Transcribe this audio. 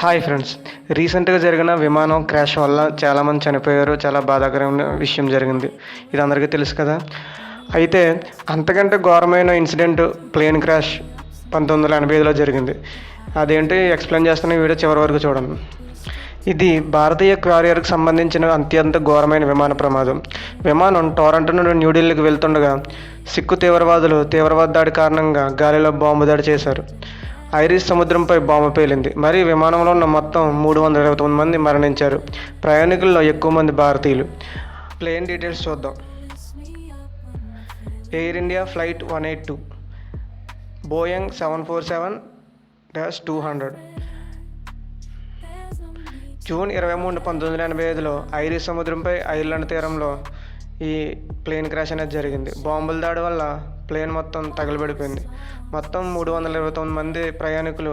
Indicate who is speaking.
Speaker 1: Hi friends. రీసెంట్గా జరిగిన విమానం క్రాష్ వల్ల చాలామంది చనిపోయారు. చాలా బాధాకరమైన విషయం జరిగింది. ఇది అందరికీ తెలుసు కదా. అయితే అంతకంటే ఘోరమైన ఇన్సిడెంట్ ప్లేన్ క్రాష్ 1985లో జరిగింది. అదేంటి ఎక్స్ప్లెయిన్ చేస్తున్న వీడియో చివరి వరకు చూడండి. ఇది భారతీయ క్వారియర్కి సంబంధించిన అత్యంత ఘోరమైన విమాన ప్రమాదం. విమానం టొరంటో నుండి న్యూఢిల్లీకి వెళ్తుండగా సిక్కు తీవ్రవాద దాడి కారణంగా గాలిలో బాంబు దాడి చేశారు. ఐరిష్ సముద్రంపై బాంబు పేలింది. మరి విమానంలో ఉన్న మొత్తం 329 మంది మరణించారు. ప్రయాణికుల్లో ఎక్కువ మంది భారతీయులు. ప్లేన్ డీటెయిల్స్ చూద్దాం. Air India flight 182, Boeing 747-200. June 23, 1985లో ఐరిష్ సముద్రంపై ఐర్లాండ్ తీరంలో ఈ ప్లేన్ క్రాష్ అనేది జరిగింది. బాంబుల దాడి వల్ల ప్లేన్ మొత్తం తగలబడిపోయింది. మొత్తం 329 మంది ప్రయాణికులు